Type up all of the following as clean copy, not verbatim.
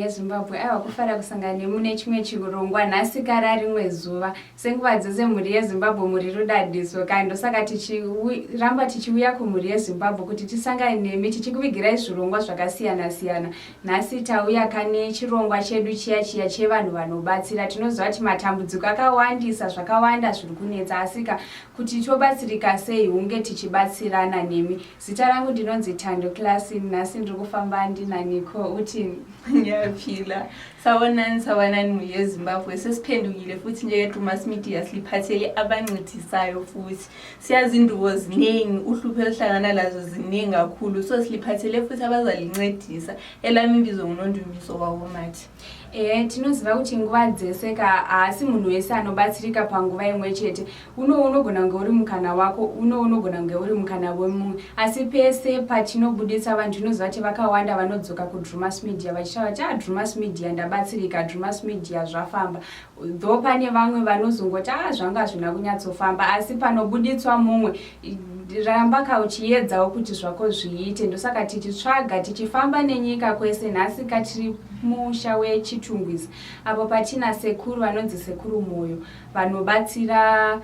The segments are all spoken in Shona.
Zimbabwe aiwa kufara kusangana nemune chimwe chirongwa nhasi kara rimwe zuva senguva dzese mhuri yeZimbabwe muri rudadiso kando saka tichiramba tichiuya kumhuri yeZimbabwe kuti tisangane nemi tichikuvigirai zvirongwa zvakasiyana siyana. Nhasi tauya kane chirongwa chedu chiya chevanhu vanobatsira. Tinoziva kuti matambudziko akawandisa zvakawanda zviri kunetsa asika kuti tobatsirika sei hunge tichibatsirana nemi. Zita rangu ndinonzi Tando Classy. Nhasi ndiri kufamba ndinaniko uti Nyapila sawanani mhuri yeZimbabwe sesiphendukile futhi njengeDrewmas media siliphathele abancedisayo futhi siyazi indubo ziningi uhlupho ehlangana lazo ziningi kakhulu so siliphathele futhi abazalincedisa elami ibizo nguNondumiso kwawomathi. Tinoziva kuti nguva dzese asi munhu wese anobatsirika panguva imwe chete. Unogona kunge uri mukana wako, unogona kunge uri mukana wemumwe, asi pese patinobudisa vanhu tinoziva kuti vakawanda vanodzoka kuDrewmas media vachitaura kuti Drewmas media ndabatsirika, Drewmas media zvafamba. Though pane vamwe vanozongoti zvanga hazvina kunyatsofamba, asi panobuditswa mumwe ramba kauchiedzawo kuti zvako zviite. Ndosaka tichitsvaga tichifamba nenyika kwese. Nhasi katiri musha wechitungwizi apo patina sekuru vanonzi Sekuru Moyo vanobatsira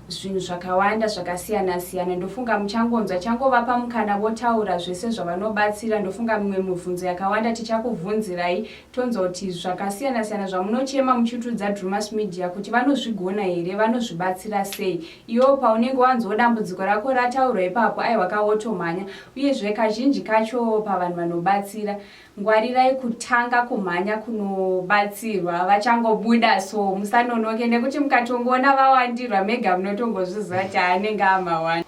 zvinhu zvakawanda zvakasiyana siyana. Ndofunga muchangonzwa changova pamukana votaura zvese zvavanobatsira. Ndofunga mimwe mibvunzo yakawanda tichakubvunzirai tonzwa kuti zvakasiyana siyana zvamunochema muchitudza Drewmas media kuti vanozvigona here, vanozvibatsira sei. Iwo paunenge wanzwa dambudziko rako rataurwa ipapo aiwa kawotomhanya. Uyezve kazhinji kacho pavanhu vanobatsira ngwarirai kutanga kumhanya kunobatsirwa vachangobuda, so musanonoke nekuti mukatongoona vawandirwa mega munotongozviziva kuti anenge amawanda.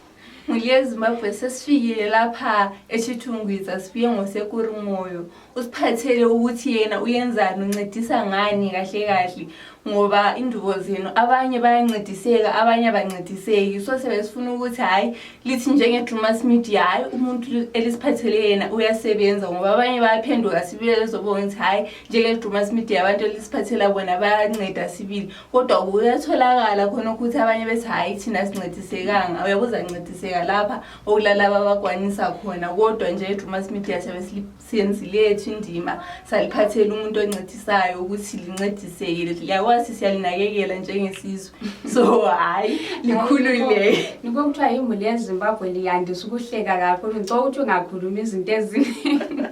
Mhuri yeZimbabwe sesifikile lapha echitungwiza sifike ngoSekuru Moyo. Usiphathele ukuthi yena uyenzani, uncedisa ngani kahle kahle ngoba indubo zenu abanye bayancediseka abanye abancediseki. So sebesifuna ukuthi hayi lithi njengeDrewmas media hayi umuntu elisiphathele yena uyasebenza ngoba abanye bayaphenduka sibile zobona ukuthi hayi njengeDrewmas media abantu elisiphathela bona bayanceda sibili, kodwa kuyatholakala khona ukuthi abanye bethi hayi thina sincedisekanga. Uyabuza ncediseka lapha okulalaba abakwanisa khona, kodwa nje iDrewmas media sebesiyenzile indima saliphathela umuntu oncedisayo ukuthi lincediseke. Yakwazi siyalinakekela njengesizwe, so hayi likhululeke. Niko kuthiwa imhuli yeZimbabwe liyandisa ukuhleka kakhulu. Ngicela ukuthi ungakhuluma izinto eziningi.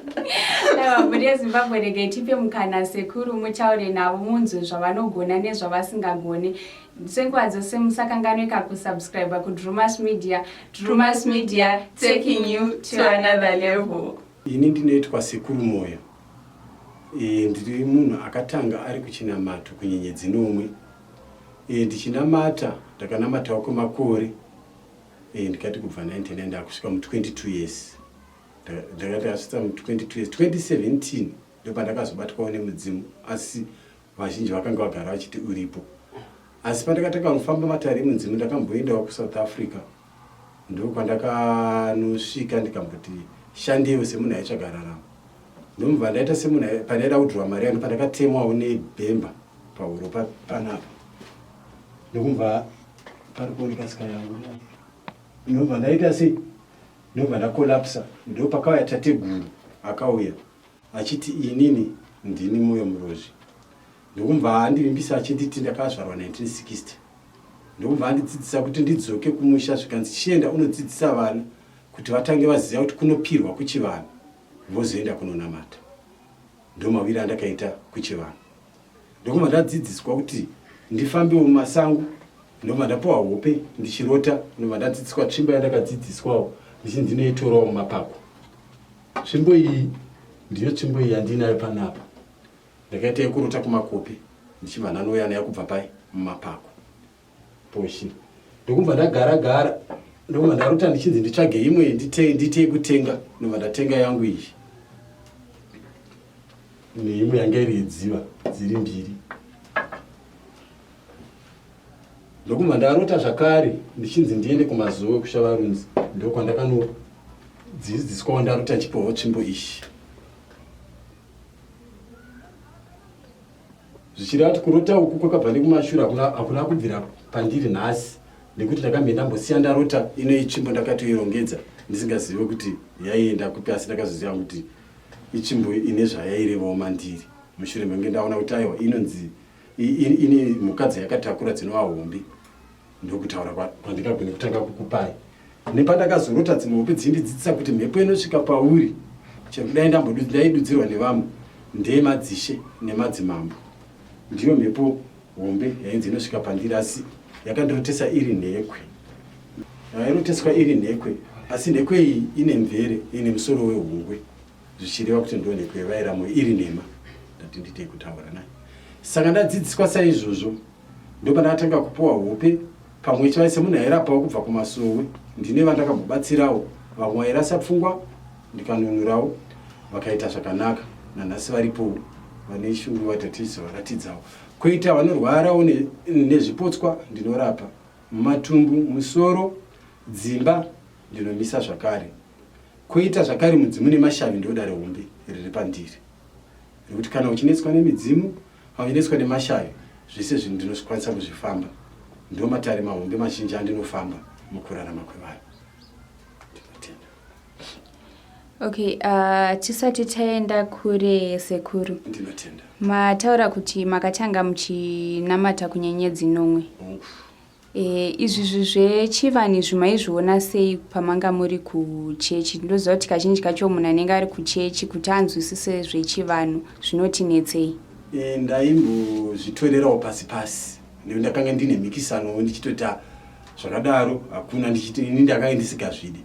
Imhuli yeZimbabwe lekethiphe mkhana Sekuru muchaure navo munzwe zvavanogona nezvavasingagoni. Senkwadzo semusakanganwe kakusubscribe kuDrewmas media. Drewmas media taking you to another level. Ini ndinoitwa Sekuru Moyo. Ndiri munhu akatanga ari kuchinamato kunyenyedzi nomwe. Ndichinamata ndakanamatawo kwemakore. Ndikati kubva 19 ndakusvika mu22 years. Ndakati asvitsa mu22 years 2017 ndopa ndakazobatwawo nemudzimu, asi vazhinji vakanga vagara vachiti uripo. Asi pandakatanga kufamba matare emudzimu ndakamboendawo kuSouth Africa ndokwandakanusvika ndikamboti shandewo semunhu aitsvaga raramo. Ndomubva ndaita semunhu padaida kudhurwa mari yangu pandakatemwawo nebhemba pahuro panapa. Ndokumva pari kuoneka sika yangu. Ndobva ndaita sei? Ndobva ndakolapsa. Ndopakauya tateguru akauya achiti inini ndini Moyo Murozvi. Ndokumva andivimbisa achiti ndakazvarwa 1960. Ndokumva andidzidzisa kuti ndidzoke kumusha zvikanzi chienda unodzidzisa vana kuti vatange vaziva kuti kunopirwa kuchivanhu vozoenda kunonamata. Ndomaviri andakaita kuchivanhu. Ndokumva ndadzidziswa kuti ndifambewo mumasango. Ndobva ndapuwa hope ndichirota. Ndobva ndadzidziswa tsvimbo yandakadzidziswawo ndichi ndinoitorawo mumapako. Tsvimbo iyi ndiyo tsvimbo iyi yandinayo panapa. Ndakaita yekurota kumakopi ndichibva ndanoya nayo kubva pai mumapako poshi. Ndokumva ndagara ndokumva ndarota ndichinzi nditsvage imwe ndite kutenga. Ndobva ndatenga yangu iyi neimwe yanga iri yedziva dziri mbiri. Ndokumva ndarota zvakare ndichinzi ndiende kumazowe kushavarunzi. Ndokwandakanodzidziswawo ndarota chipowo tsvimbo ishi. Zvichireva kuti kurota uku kwakabva nekumashure hakuna kubvira pandiri nhasi, nekuti ndakambe ndambosiya ndarota ino itsvimbo ndakatoirongedza ndisingazive kuti yaienda kupi, asi ndakazoziva kuti itsvimbo ine zvayairevawo mandiri. Mushure menge ndaona kuti aiwa inonzi ine mhuka dzayakatakura dzinova hombe. Ndokutaura kwandingagone kutanga kukupai. Nepandakazorota dzimwe hope dzindidzidzisa kuti mhepo inosvika pauri chero kudai ndaidudzirwa nevamwe ndeyemadzishe nemadzimambo. Ndiyo mhepo hombe yainzi inosvika pandiri, asi yakandorotesa iri nhekwe. Yairoteswa iri nhekwe, asi nhekwe iyi ine mvere, ine musoro wehungwe. Zvichireva kuti ndo nhekwe yairamo iri nhema. Ndati nditei kutaura naye. Saka ndadzidziswa saizvozvo ndopandakatanga kupuwa hope pamwe chete semunhu airapawo kubva kumasowe. Ndine vandakamubatsirawo, vamwe vairasa pfungwa ndikanunurawo vakaita zvakanaka. Nanhasi varipo vane shungu vatatizo varatidzawo. Koita vanorwarawo nezvipotswa ndinorapa. Matumbu, musoro, dzimba ndinomisa zvakare. Koita zvakare mudzimu nemashavi ndodare hombe riri pandiri. Nekuti kana uchinetswa nemidzimu, uchinetswa nemashavi, zvese zvinhu ndinokwanisa kuzvifamba. Ndo matare mahombe mazhinji andinofamba mukurarama kwevanhu. Okay, tisati taenda kure Sekuru. Ndinotenda. Mataura kuti makatanga muchinamata kunyenyedzi nomwe. Izvi zvechivanhu zvimaizviona sei pamanga muri kuchechi? Ndoziva kuti kazhinji kacho munhu anenge ari kuchechi kuti anzwisise zvechivanhu zvinotinetsei. Ndaimbozvitorerawo pasi pasi. Ndakanga ndine mhikisano ndichitoti zvakadaro hakuna, ini ndakanga ndisingazvidi.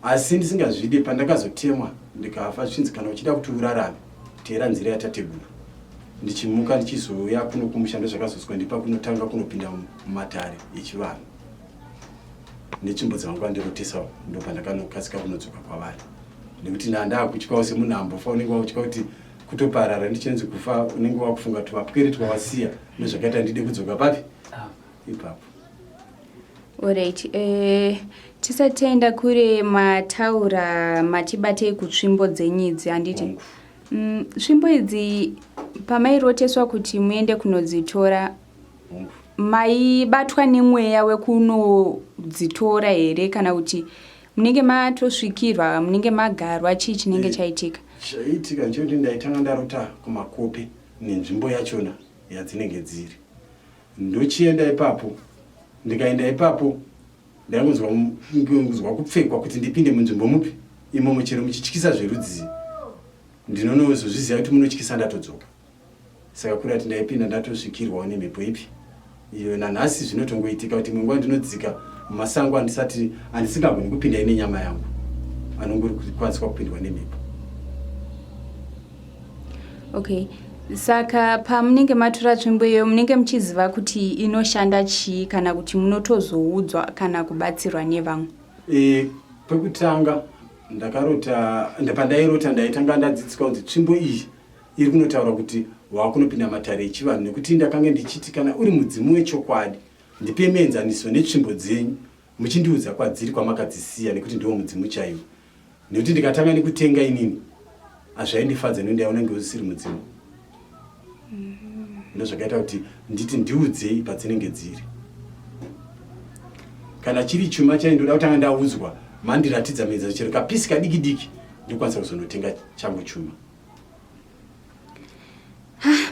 Asi ndisingazvidi pandakazotemwa ndikafa zvichinzi kana uchida kuti urarame tera nzira yatateguru. Ndichimuka ndichizouya kuno kumushando zvakazoswa ndipa kunotanga kunopinda mumatare echivanhu. Netsvimbo dzangu ndirotesa ndo pandakanokasika kunodzoka kwavari. Nekuti ndakutyawo semunhu ambofa unenge wakutya kuti kutoparara ndichenzi kufa, unenge wakufunga kuti vapwere twawasiya ndozvakaita ndide kudzoka papi ipapo. Alright, tisatenda kure mataura machibatei kutsvimbo dzenyidzi handiti. Tsvimbo idzi pamairoteswa kuti muende kunodzitora, maibatwa nemweya wekunodzitora here kana kuti munenge matosvikirwa, munenge magarwa chii chinenge chaitika? Chaitika nchekuti ndaitanga ndarota kumakope nenzvimbo yachona yadzinenge dziri. Ndochienda ipapo. Ndikaenda ipapo ndaingozwa kupfekwa kuti ndipinde munzvimbo mupi imomo chero muchityisa zverudzi. Ndinonozozviziva kuti munotyisa ndatodzoka. Saka kuri ati ndaipinda ndatosvikirwawo nemhepo ipi. Iyo nanhasi zvinotongoitika kuti mwe nguva ndinodzika mumasango handisingagoni kupinda ine nyama yangu, anongori kukwaniswa kupindwa nemhepo. Okay. Saka pamunenge matora tsvimbo iyo munenge muchiziva kuti inoshanda chii kana kuti munotozoudzwa kana kubatsirwa nevamwe? Pekutanga pandairota ndaitanga ndadzidziswa kuti tsvimbo iyi iri kunotaura kuti wakunopinda matare echivanhu, nekuti ndakanga ndichiti kana uri mudzimu wechokwadi ndipe muenzaniso netsvimbo dzenyu muchindiudza kwadziri kwamakadzisiya nekuti ndiwo mudzimu chaiwo. Nekuti ndikatanga nekutenga inini hazvaindifadza nekuti unenge usiri mudzimu. Ndozvakaita kuti nditi ndiudzei padzinenge dziri. Kana chiri chuma chaindoda kutanga ndaudzwa mandiratidza medza chero kapisi kadiki diki ndikwanisa kuzonotenga changu chuma.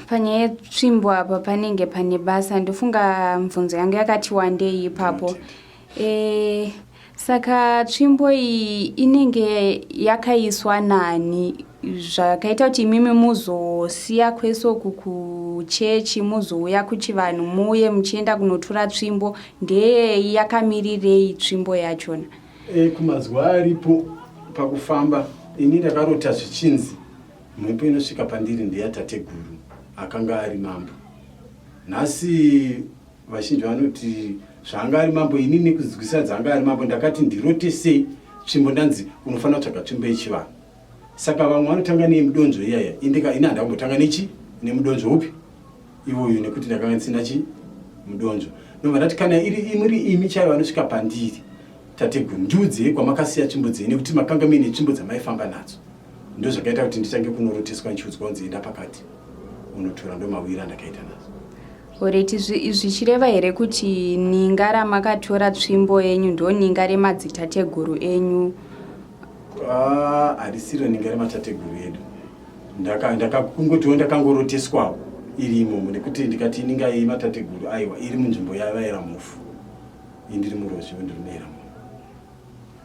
Panyaya yetsvimbo apa panenge pane basa, ndofunga mibvunzo yangu yakati wandei ipapo. Saka tsvimbo iyi inenge yakaiswa nani zvakaita kuti imimi muzosiya kwesoku kuchechi muzouya kuchivanhu muye muchienda kunotora tsvimbo, ndeye yakamirirei tsvimbo yachona? Kumazuva aripo pakufamba ini ndakarota zvichinzi mhepo inosvika pandiri ndeyatateguru akanga ari mambo. Nhasi vazhinji vanoti zvanga ari mambo, inini kuzidzisa dzanga ari mambo ndakati ndirote sei tsvimbo ndanzi unofanira kutsvaga tsvimbo yechivanhu. Saka vamwe vanotanga nemudonzvo iyaya, ini handambotanga nemudonzvo upi iwoyo nekuti ndakanga ndisina mudonzvo. Ndobva ndati kana muri imi chaivo vanosvika pandiri tateguru ndiudzei kwamakasiya tsvimbo dzenyu nekuti makanga muine tsvimbo dzamaifamba nadzo. Ndo zvakaita kuti nditange kunoroteswa ndichiudzwa kunzi enda pakati unotora, ndomawira ndakaita nazo. Oreti zvichireva here kuti ninga ramakatora tsvimbo yenyu ndo ninga remadzitateguru enyu? Harisiro ninga rematateguru edu. Ndakungotiwo ndakangoroteswawo iri imomo nekuti ndikati ninga yematateguru aiwa iri munzvimbo yavaira mufu. Indiri murozvi wendirimeera mufu.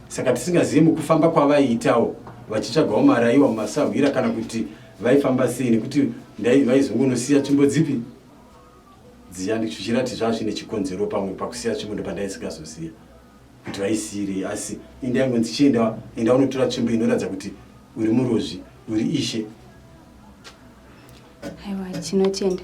Saka tisingazivi mukufamba kwavaiitawo vachitsvagawo maraiwa mumasahwira kana kuti vaifamba sei, nekuti vaizongonosiya tsvimbo dzipi dziya ndichichirati zvazvine chikonzero pamwe pakusiya tsvimbo ndopandaisingazoziya kuti vaisiyirei. Asi indange ndichienda enda unotora tsvimbo inoratidza kuti uri murozvi uri ishe. Aiwa, tinotenda.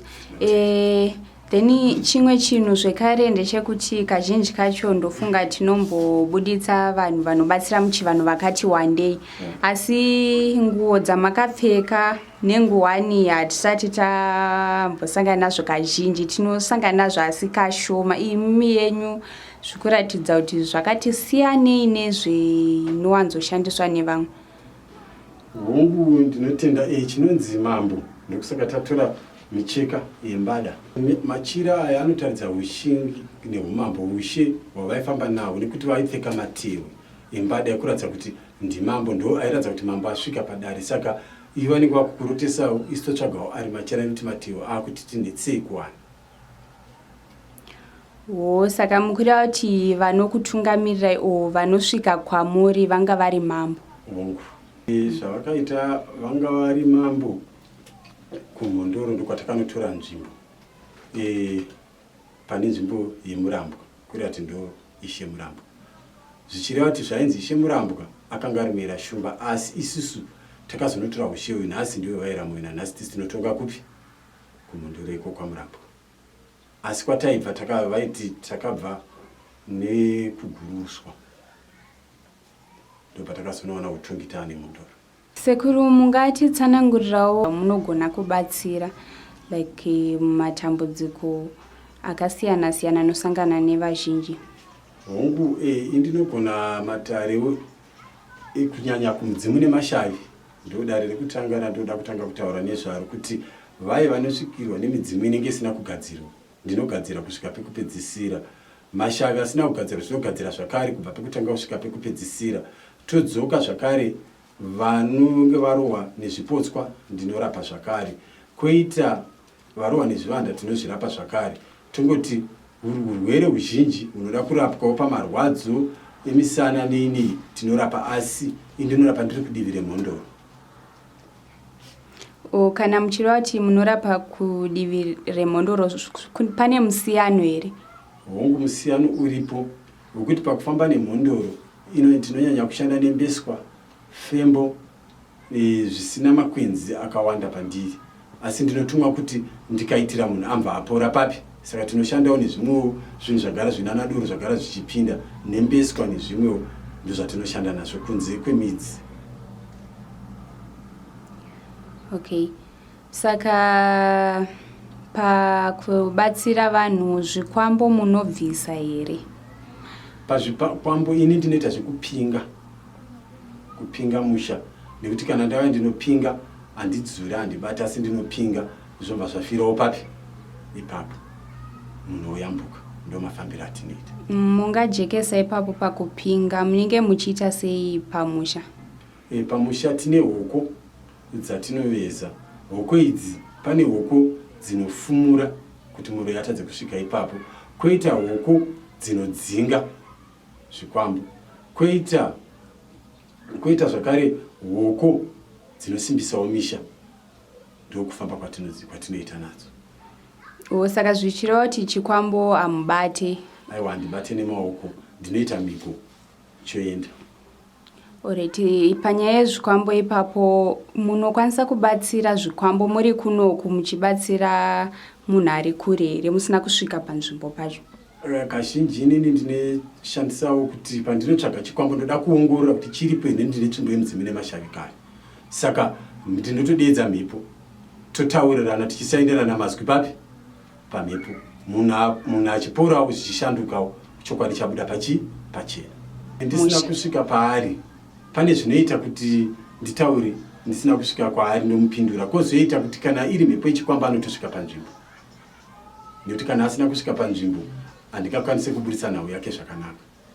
Then chimwe chinhu zvekare ndechekuti kazhinji kacho ndofunga tinombobuditsa vanhu vanobatsira muchivanhu vakati wandei, asi nguo dzamakapfeka nenguwani hatisati tambosangana nazvo kazhinji, tinosangana nazvo asi kashoma. Imi yenyu zvikuratidza kuti zvakati siyanei nezvinowanzoshandiswa nevamwe. Hongu ndinotenda chinonzi mambo ndokusaka tatora micheka yembada. Machira aya anotaridza ushingi neumambo, ushe hwavaifamba nawo nekuti vaipfeka matehwe embada ekuratidza kuti ndimambo, ndo airatidza kuti mambo asvika padare. Saka ivo vanenge vakukurotesawo isu totsvagawo ari machira nekuti matehwe akuti tindetsei kuwana. Saka mukureva kuti vanokutungamirirai o vanosvika kwamuri vanga vari mambo? Hongu zvavakaita vanga vari mambo. Kumhondoro ndokwatakaноtora nzvimbo pane nzvimbo yemurambwa, kurati ndo ishe murambwa. Zvichireva kuti zvainzi ishe murambwa akanga ari mera shumba, asi isusu takazonotora ushe uyu nhasi ndiwe vaira muina, nhasi tisi tinotonga kupi kumhondoro iko kwamurambwa. Asi kwataibva vaiti takabva nekuguruswa, ndobva takazonoona utongi taane mhondoro. Sekuru, mungatitsanangurirawo munogona kubatsira like matambudziko akasiyana siyana anosangana nevazhinji? Hongu indinogona matarewo kunyanya kumudzimu nemashavi ndodare rekutanga ndoda kutanga kutaura nezvaro kuti vai vanosvikirwa nemidzimu inenge isina kugadzirwa ndinogadzira kusvika pekupedzisira. Mashavi asina kugadzirwa zvinogadzira zvakare kubva pekutanga kusvika pekupedzisira. Todzoka zvakare vanonge varohwa nezvipotswa ndinorapa zvakare. Koita varohwa nezvivanda tinozvirapa zvakare. Tongoti urwere huzhinji unoda kurapwawo pamarwadzo emisana neini tinorapa, asi indinorapa ndiri kudivi remhondoro. Kana muchireva kuti munorapa kudivi remhondoro pane musiyano here? Hongu musiyano uripo wekuti pakufamba nemhondoro ino tinonyanya kushanda nembeswa, fembo, zvisina makwenzi akawanda pandiri, asi ndinotumwa kuti ndikaitira munhu ambva apora papi. Saka tinoshandawo nezvimwewo zvinhu zvagara zvinanaduro zvagara zvichipinda nembeswa nezvimwewo ndozvatinoshanda nazvo kunze kwemidzi. Okay, saka pakubatsira vanhu zvikwambo munobvisa here? pazvikwambo ini ndinoita zvekupinga musha, nekuti kana ndava ndinopinga handidzura handibata, asi ndinopinga zvobva zvafirawo papi ipapo munhu oyambuka. Ndo mafambiro atinoita. Mungajekesa ipapo pakupinga munenge muchiita sei pamusha? Pamusha tine hoko dzatinoveza. Hoko idzi pane hoko dzinofumura kuti muroyi atadze kusvika ipapo, koita hoko dzinodzinga zvikwambo, koita zvakare hoko dzinosimbisawo misha. Ndokufamba kwatinoita nadzo. Saka zvichireva kuti chikwambo hamubate? Aiwa, handibate nemaoko, ndinoita miko choenda. Oreti, panyaya yezvikwambo ipapo munokwanisa kubatsira zvikwambo muri kunoku muchibatsira munhu ari kure here, musina kusvika panzvimbo pacho? Kazhinji inini ndinoshandisawo kuti pandinotsvaga chikwambo ndoda kuongorora kuti chiripo here ndine nzvimbo yemudzimu nemashavikari. Saka ndinotodeedza mhepo, totaurirana tichisaenderana mazwi papi pamhepo, munhu achiporawo zvichishandukawo, chokwadi chabuda pachena. Ndisina kusvika paari, pane zvinoita kuti nditaure ndisina kusvika kwaari ndomupindura, kozoita kuti kana iri mhepo yechikwambo anotosvika panzvimbo, nekuti kana asina kusvika panzvimbo handingakwanise kubudisa nhau yake zvakanaka.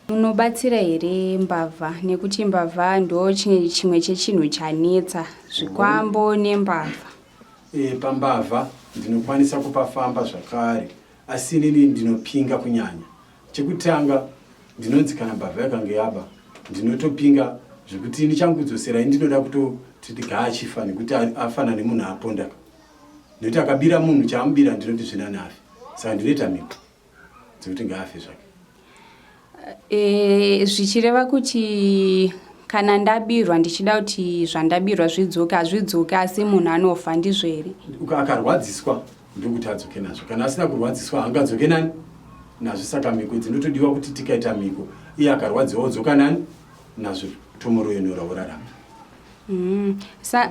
Munobatsira here mbavha? Nekuti mbavha ndo chimwe chechinhu chanetsa, zvikwambo nembavha. Pambavha ndinokwanisa kupafamba zvakare, asi inini ndinopinga kunyanya. Chekutanga ndinonzi kana mbavha yakange yaba ndinotopinga zvekuti ndichangudzosera ndinoda kutoti gaachifa, nekuti afana nemunhu aponda, nekuti akabira munhu chaamubira ndinoti zvina nafe. Saka ndinoita miko dzekuti ngaafe zvake. Zvichireva kuti kana ndabirwa ndichida kuti zvandabirwa zvidzoke, hazvidzoke asi munhu anofa, ndizvo here? Akarwadziswa ndokuti adzoke nazvo, kana asina kurwadziswa haangadzoke nani nazvo. Saka miko dzinotodiwa kuti tikaita miko iye akarwadziwa odzoka nani nazvo, tomoroyenora orarama.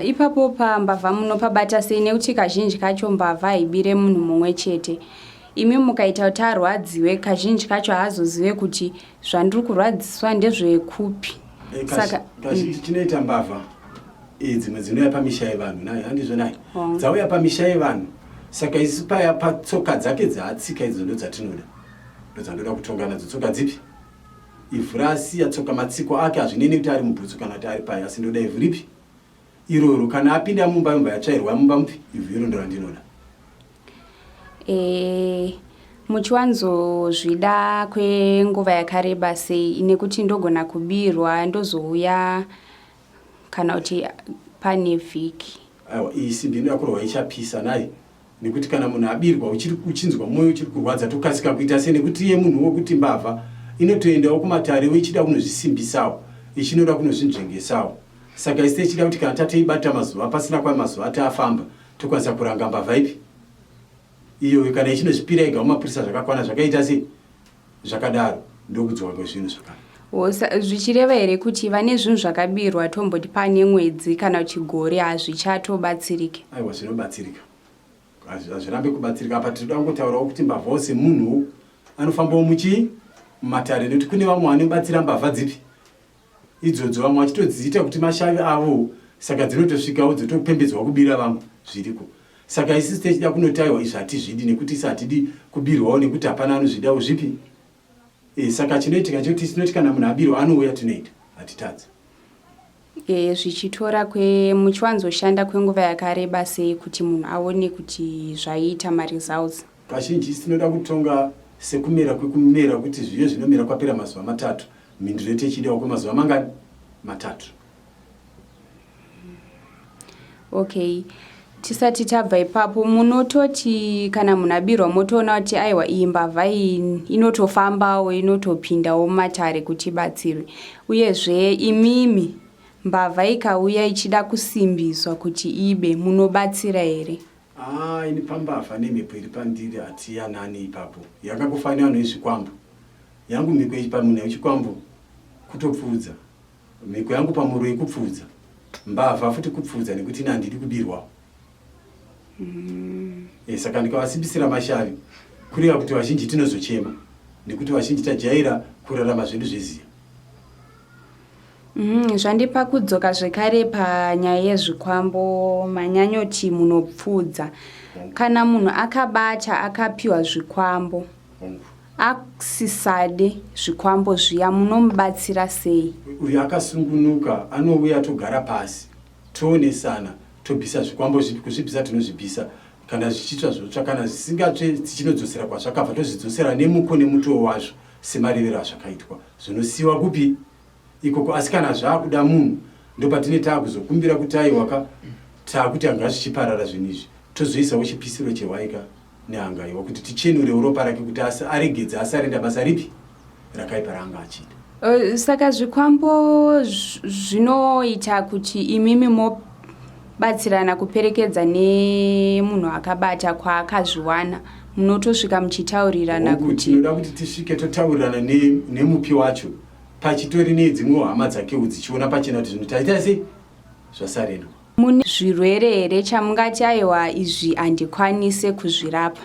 Ipapo pambavha munopabata sei? Nekuti kazhinji kacho mbavha haibire munhu mumwe chete. Imi mukaita kuti arwadziwe, kazhinji kacho haazozive kuti zvandiri kurwadziswa ndezvekupi. Kazhinji tinoita mbavha dzimwe dzinouya pamisha yevanhu, naye handizvo naye dzauya pamisha yevanhu. Saka isi paya patsoka dzake dzaatsika idzo ndo dzatinoda, ndo dzandoda kutonga nadzo. Tsoka dzipi? Ivhu rasiya tsoka matsiko ake hazvineni kuti ari mubhutsu kana kuti ari paya, asi ndoda ivhu ripi iroro. Kana apinda mumba yatsvairwa mumba mupi, ivhu iro ndo randinoda. Muchiwanzozvida kwenguva yakareba sei? Nekuti ndogona kubirwa ndozouya kana kuti pane vhiki? Aiwa, iyi simbi inoda kurwa ichapisa naye, nekuti kana munhu abirwa uchinzwa mwoyo uchiri kurwadza tokasika kuita sei, nekuti iye munhu wokuti mbavha inotoendawo kumatare ichida kunozvisimbisawo, ichinoda kunozvinzvengesawo. Saka isi tichida kuti kana tatoibata mazuva pasina kwamazuva atafamba tokwanisa kuranga mbavha ipi iyo, kana ichinozvipira ega mumapurisa zvakakwana zvakaita sei zvakadaro, ndokudzoka kwezvinhu zvakare. Zvichireva here kuti vane zvinhu zvakabirwa tomboti pane mwedzi kana kuti gore hazvichatobatsirike? Aiwa, zvinobatsirika, hazvirambe kubatsirika. Apa tinoda kungotaurawo kuti mbavha wose munhu anofambawo mumatare, nekuti kune vamwe vanobatsira mbavha dzipi idzodzo, vamwe vachitodziita kuti mashavi avo, saka dzinotosvikawo dzotopembedzwa kubira vamwe zviriko. Saka isi tichida kunotaiwa izvi hatizvidi, nekuti isi hatidi kubirwawo, nekuti hapana anozvidawo zvipi. Saka chinoitika chekuti tinoti kana munhu abirwa anouya tunoita, hatitadzi. Zvichitora muchiwanzoshanda kwenguva yakareba sei kuti munhu aone kuti zvaita maresults? Kazhinji tinoda kutonga sekumera kwekumera, kuti zviyo zvinomera kwapera mazuva 3, mhinduro techidawo kwemazuva mangani 3. Okay, tisati tabva ipapo munototi kana munhu abirwa motoona kuti aiwa iyi mbavha iyi inotofambawo inotopindawo mumatare kuti batsirwe, uyezve imimi mbavha ikauya ichida kusimbiswa kuti ibe, munobatsira here? Ini pambavha nemhepo iri pandiri hatiyanani ipapo, yakangofanira vanhu vezvikwambo. Yangu mhiko pamunhu wechikwambo kutopfudza, mhiko yangu pamuroyi kupfudza, mbavha futi kupfudza, nekuti ina handidi kubirwawo. Saka ndikavasimbisira mashavi kureva kuti vazhinji tinozochema, nekuti vazhinji tajaira kurarama zvedu zveziya. Zvandipa kudzoka zvekare panyaya yezvikwambo manyanyoti munopfudza. Kana munhu akabata akapiwa zvikwambo asisade zvikwambo zviya munomubatsira sei? Uyo akasungunuka anouya togara pasi toonesana tobvisa zvikwambo kuzvibvisa tinozvibvisa kana zvichitwa zvotsva kana zvisingatsve tichinodzosera kwazvakabva tozvidzosera nemuko nemutoo wazvo semarevero azvakaitwa zvinosiyiwa kupi ikoko. Asi kana zvaakuda munhu ndopatine taakuzokumbira kuti aiwaka taakuti anga zvichiparara zvinhu izvi tozoisawo chipisiro chewaika nehangaiwa kuti tichenurewo ropa rake kuti aregedze asarenda basa ripi rakaipa raanga achiita. Saka zvikwambo zvinoita kuti imimi mobatsirana kuperekedza nemunhu akabata kwaakazviwana munotosvika muchitaurirana kuti tinoda kuti tisvike totaurirana nemupi wacho pachitori nedzimwe hama dzakewo dzichiona pachena kuti zvinhu taita sei zvasarendwa. Mune zvirwere here chamungati aiwa izvi handikwanise kuzvirapa?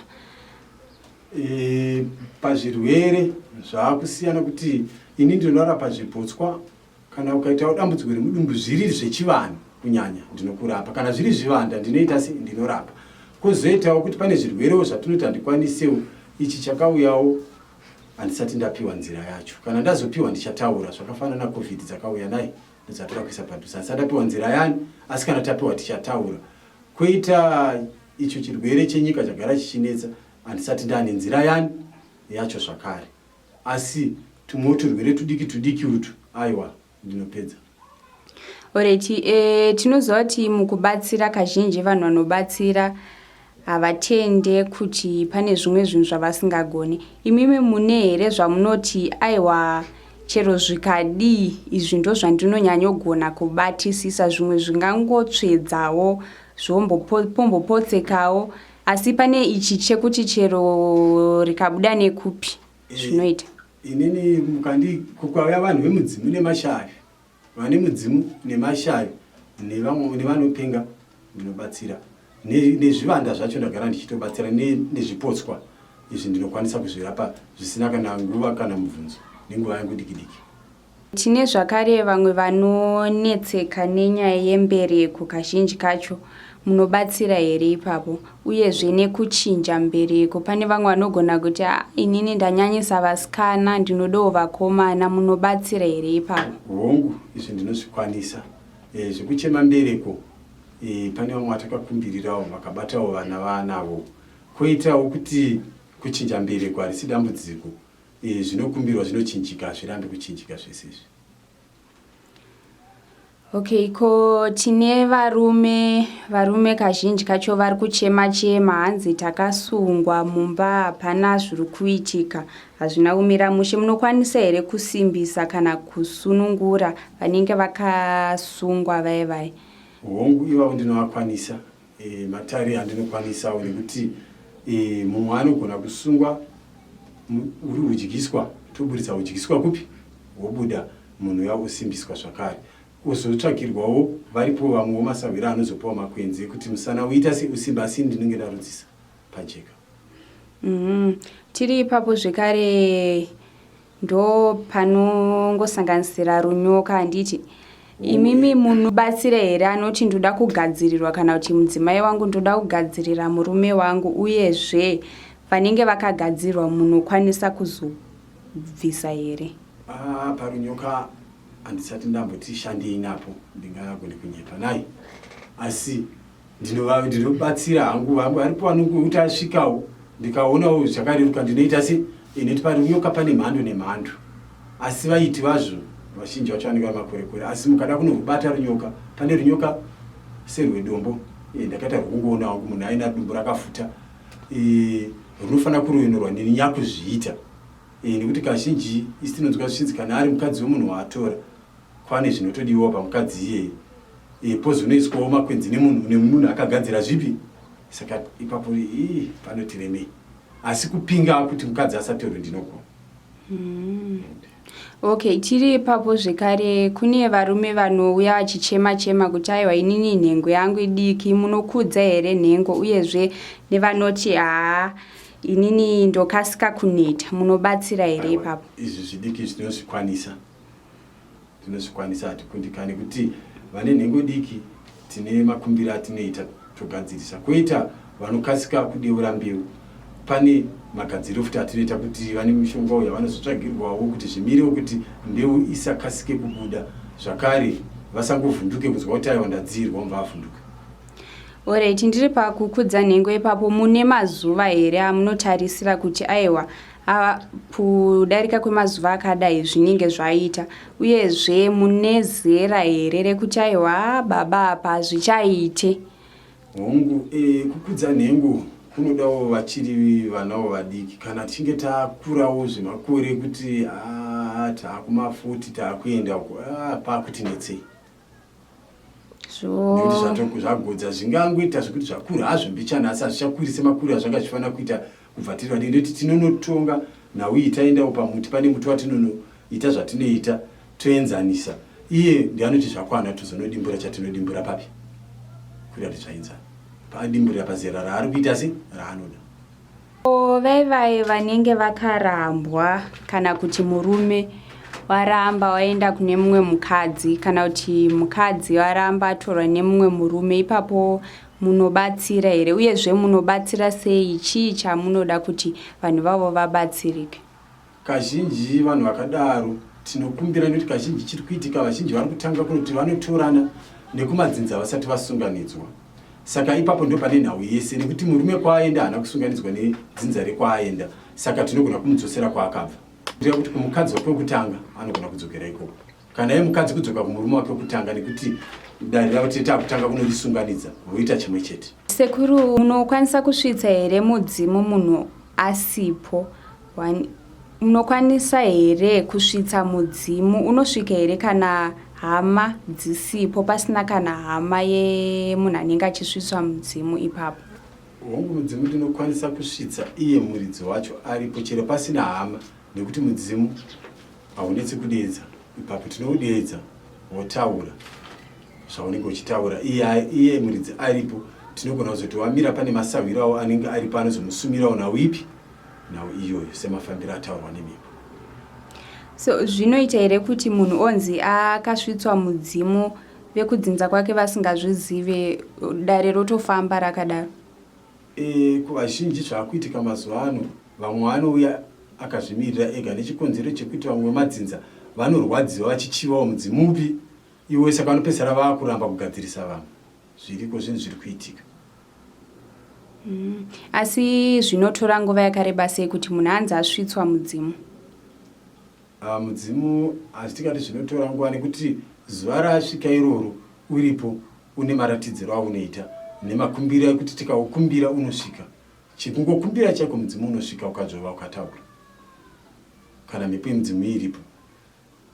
Pazvirwere zvaakusiyana kuti ini ndinorapa zvipotswa. Kana ukaitawo dambudziko remudumbu zviri zvechivanhu kunyanya ndinokurapa, kana zviri zvivanda ndinoita sei ndinorapa. Kozoitawo kuti pane zvirwerewo zvatinoti handikwanisewo, ichi chakauyawo handisati ndapiwa nzira yacho. Kana ndazopiwa ndichataura, zvakafanana COVID dzakauya naye ndizatoda kuisa padhuze, asi ndapiwa nzira yani, asi kana tapiwa tichataura. Koita icho chirwere chenyika chagara chichinetsa handisati ndane nzira yani yacho zvakare, asi tumwe turwere tudiki utu aiwa ndinopedza. Oreti, tinoziva kuti mukubatsira kazhinji vanhu vanobatsira havatende kuti pane zvimwe zvinhu zvavasingagoni. Imimi mune here zvamunoti aiwa chero zvikadii izvi ndo zvandinonyanyogona kubatisisa, zvimwe zvingangotsvedzawo zvombopotsekawo, asi pane ichi chekuti chero rikabuda nekupi zvinoita? Inini kukauya vanhu vemudzimu nemashavi, vane mudzimu nemashavi nevanopenga ndinobatsira, nezvivanda zvacho ndagara ndichitobatsira, nezvipotswa izvi ndinokwanisa kuzvirapa zvisina kana nguva kana mubvunzo nenguva yangu diki. Tine zvakare vamwe vanonetseka nenyaya yembereko, kazhinji kacho munobatsira here ipapo? Uyezve nekuchinja mbereko, pane vamwe vanogona kuti inini ndanyanyisa vasikana ndinodawo vakomana, munobatsira here ipapo? Hongu, izvi ndinozvikwanisa. Zvekuchema mbereko pane vamwe vatakakumbirirawo vakabatawo vana vanavo. Koitawo kuti kuchinja mbereko harisi dambudziko, zvinokumbirwa zvinochinjika, zvirambe kuchinjika zvese izvi. Okay, ko tine varume kazhinji kacho vari kuchema hanzi takasungwa mumba hapana zviri kuitika, hazvina kumira mushe. Munokwanisa here kusimbisa kana kusunungura vanenge vakasungwa vai? Hongu, ivavo ndinovakwanisa. Matare andinokwanisawo nekuti mumwe anogona kusungwa uri udyiswa, toburitsa udyiswa kupi wobuda munhu yakusimbiswa zvakare. Uzotsvakirwawo varipo vamwe masawira anozopawo makwenzi ekuti musana uita sei usimba, asi ndinenge ndarudzisa pajeka. Tiri ipapo zvekare ndo panongosanganisira runyoka. Handiti imimi munobatsira here anoti ndoda kugadzirirwa, kana kuti mudzimai wangu ndoda kugadzirira murume wangu, uyezve vanenge vakagadzirwa munokwanisa kuzobvisa here? Parunyoka handisati ndamboti shandei napo, ndingagone kunyepa naye, asi ndinobatsira hangu aripo anokuti asvikawo ndikaonawo zvakareruka ndinoita se inoti parunyoka pane mhando nemhando, asi vaiti vazvo vazhinji vacho vanenge vamakorekore. Asi mukada kunovubata runyoka, pane runyoka serwedombo, ndakaita rwokungoona wangu munhu aina dumbu rakafuta, runofanira kuroinorwa nenyakuzviita, nekuti kazhinji isi tinonzwa zvichinzi kana ari mukadzi wemunhu waatora kwane zvinotodiwa pamukadzi iyeye, pozonoiswawo makwenzi nemunhu akagadzira zvipi. Saka ipapo panotiremei, asi kupinga kuti mukadzi asatorwe ndinogona. Okay, tiri ipapo zvekare kune varume vanouya vachichema kuti aiwa inini nhengo yangu idiki, munokudza here nhengo? Uyezve nevanoti inini ndokasika kuneta munobatsira here ipapo? Izvi zvidiki zvinozvikwanisa hatikundikani kuti vane nhengo diki tine makumbiro atinoita togadzirisa. Koita vanokasika kudeura mbeu, pane magadziro futi atinoita kuti vane mishonga yavanozotsvagirwawo kuti zvimirewo kuti mbeu isakasike kubuda, zvakare vasangovhunduke kunzwa kuti aiwa ndadzirwa umva avhunduka. Alright, ndiri pakukudza nhengo ipapo, mune mazuva here amunotarisira kuti aiwa kudarika kwemazuva akadai zvinenge zvaita, uyezve mune zera here rekuti aiwa baba apa zvichaite? Hongu, kukudza nhengo kunodawo vachiri vanawo vadiki. Kana tichinge takurawo zvemakore kuti taakumafuti taakuenda pakutinetsei. Nekuti zvagodza zvingangoita zvekuti zvakura hazvo mbichana asi hazvichakurise makuru azvanga zvifanira kuita kubva tiri vadiki. Nekuti tinonotonga nauyi taendawo pamuti, pane muti watinonoita zvatinoita toenzanisa. Iye ndianoti zvakwana tozonodimbura chatinodimbura papi kuita kuti zvaenzana padimburira pazera raari kuita se raanoda. Vaivai vanenge vakarambwa kana kuti murume waramba waenda kune mumwe mukadzi kana kuti mukadzi waramba atorwa nemumwe murume, ipapo munobatsira here? Uyezve munobatsira sei? Chii chamunoda kuti vanhu vavo vabatsirike? Kazhinji vanhu vakadaro tinokumbira nekuti kazhinji chiri kuitika, vazhinji vari kutanga kunoti vanotorana nekumadzinza vasati vasunganidzwa. Saka ipapo ndo pane nhau yese, nekuti murume kwaaenda haana kusunganidzwa nedzinza rekwaenda, saka tinogona kumudzosera kwaakabva. Ndira kuti kumukadzi wake wekutanga anogona kudzokera ikoko, kana iye mukadzi kudzoka kumurume wake wekutanga, nekuti dare ravo taakutanga kunorisunganidza voita chimwe chete. Sekuru, unokwanisa kusvitsa here mudzimu munhu asipo? Unokwanisa here kusvitsa mudzimu? Unosvika here kana hama dzisipo, pasina kana hama yemunhu anenge achisvitswa mudzimu ipapo? Hongu, mudzimu tinokwanisa kusvitsa iye muridzi wacho aripo chero pasina hama, nekuti mudzimu haunetsi kudeedza. Ipapo tinoudedza wotaura zvaunenge uchitaura, iye muridzi aripo. Tinogona kuzoti wamira pane masawirawo anenge aripo anozomusumirawo nhau ipi, nhau iyoyo semafambiro ataurwa nemhepo. So zvinoita here kuti munhu onzi akasvitswa mudzimu vekudzinza kwake vasingazvizive, dare rotofamba rakadaro? Kuvazhinji zvaakuitika mazuva ano, vamwe vanouya akazvimirira ega nechikonzero chekuti vamwe madzinza vanorwadziwa vachichivawo mudzimu upi iwe, saka vanopedzisira vaakuramba kugadzirisa vamwe. Zviriko zvinhu zviri kuitika. Asi zvinotora nguva yakareba sei kuti munhu anzi asvitswa mudzimu? Mudzimu hatikati zvinotora nguva, nekuti zuva rasvika iroro uripo une maratidziro aunoita nemakumbiro ekuti tikaukumbira unosvika. Chikungokumbira chako mudzimu unosvika ukadzova ukataura, kana mhepo yemudzimu iripo.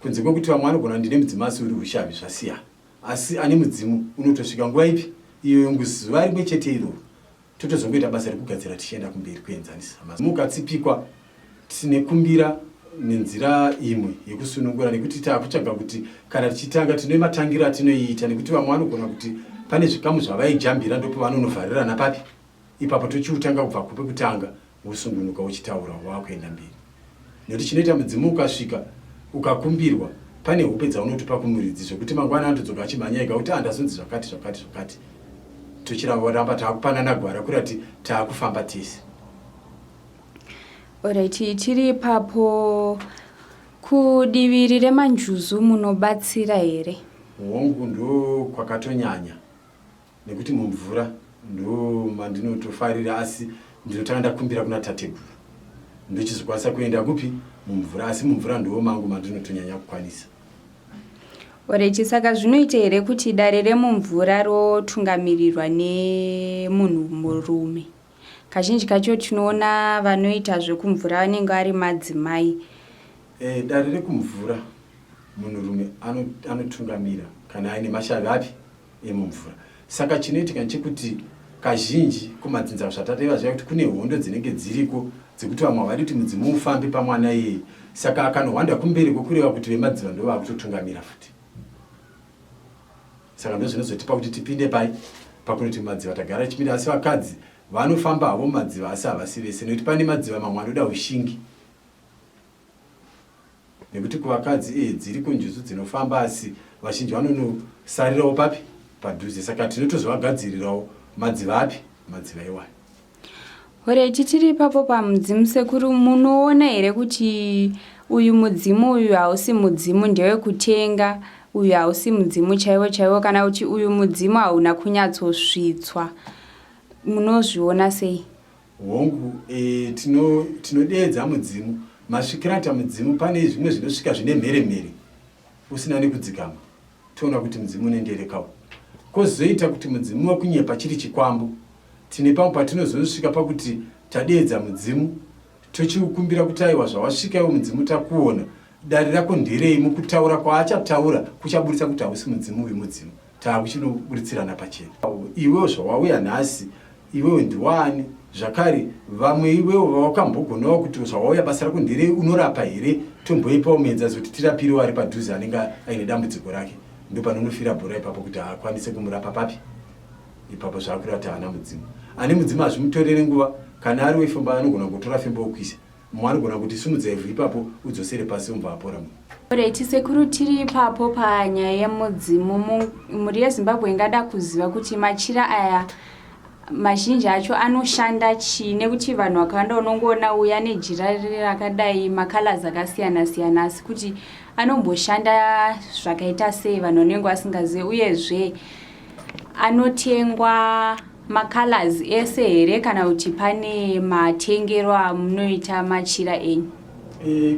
Kunze kwekuti vamwe vanogona ndine mudzimu asi uri ushavi zvasiyana, asi ane mudzimu unotosvika nguva ipi iyo zuva rimwe chete iroro totozongoita basa rekugadzira tichienda kumberi kuenzanisa. Mukatsipikwa tinekumbira nenzira imwe yekusunungura, nekuti taakutsvaga kuti kana tichitanga tine matangiro atinoiita, nekuti vamwe vanogona kuti pane zvikamu zvavaijambira ndopo vanonovharirana papi, ipapo tochiutanga kubva kupekutanga wosungunuka uchitaura wakuenda mberi. Nekuti chinoita mudzimu ukasvika ukakumbirwa, pane hope dzaunotopa kumuridzi zvokuti mangwana anotodzoka achimhanya ega kuti andazonzi zvakati, tochiramba taakupanana gwara kurati taakufamba tese. Alright, tiri ipapo kudivi remanjuzu munobatsira here? Hongu, ndo kwakatonyanya, nekuti mumvura ndo mandinotofarira, asi ndinotanga ndakumbira kuna tateguru ndochizokwanisa kuenda kupi mumvura, asi mumvura ndo mangu mandinotonyanya kukwanisa. Alright, saka zvinoita here kuti dare remumvura rotungamirirwa nemunhu murume? Kazhinji kacho tinoona vanoita zvekumvura vanenge ari madzimai. Dare rekumvura munhurume anotungamira kana aine mashavi api emumvura. Saka chinoitika nchekuti kazhinji kumadzinza zvatataiva zviya kuti kune hondo dzinenge dziriko dzekuti vamwe havadi kuti mudzimu ufambe pamwana iyeye, saka akanohwanda kumberi kwokureva kuti vemadziva ndo vakutotungamira futi. Saka ndo zvinozotipa kuti tipinde pai pakunoti madziva tagara chipinda, asi vakadzi vanofamba havo madziva asi havasi vese, nekuti pane madziva mamwe anoda ushingi, nekuti kuvakadzi dziri kunjuzu dzinofamba asi vazhinji vanonosarirawo papi padhuze. Saka tinotozovagadzirirawo madziva api, madziva iwayo. Ore tichiri ipapo pamudzimu sekuru, munoona here kuti uyu mudzimu uyu hausi mudzimu ndewekutenga, uyu hausi mudzimu chaiwo chaiwo, kana kuti uyu mudzimu hauna kunyatsosvitswa, munozviona sei? Hongu, tinodeedza mudzimu. Masvikira ata mudzimu pane zvimwe zvinosvika zvine mhere usina nekudzikama, toona kuti mudzimu unenderekawo. Kozoita kuti mudzimu wekunyepa chiri chikwambo, tine pamwe patinozosvika pakuti tadeedza mudzimu tochikukumbira kuti aiwa zvawasvika iwe mudzimu takuona, dare rako nderei mukutaura kwaachataura kuchaburitsa kuti hausi mudzimu uyu mudzimu, taakuchinoburitsirana pachena. Iwewo zvawauya nhasi, iwewe ndiwani zvakare, vamwe iwewo vawakambogonawo kuti zvawauya basa rako nderei, unorapa here, tomboipawo menzazi kuti tirapirewo ari padhuze anenge aine dambudziko rake. Ndo panonofira bhora ipapo kuti akwanise kumurapa papi, ipapo zvakurati haana mudzimu. Ane mudzimu hazvimutorere nguva, kana ari wefimba anogona kutora fimba wokuisa, mumwe anogona kuti simudza ivhu ipapo udzosere pasi umva apora mumwe. Reti sekuru, tiri ipapo panyaya yemudzimu, mhuri yeZimbabwe ingada kuziva kuti machira aya mazhinji acho anoshanda chii, nekuti vanhu vakawanda unongoona uya nejira rakadai makalazi akasiyana siyana, asi kuti anomboshanda zvakaita sei vanhu vanenge vasingazivi, uyezve anotengwa makalazi ese here kana kuti pane matengero amunoita machira enyu?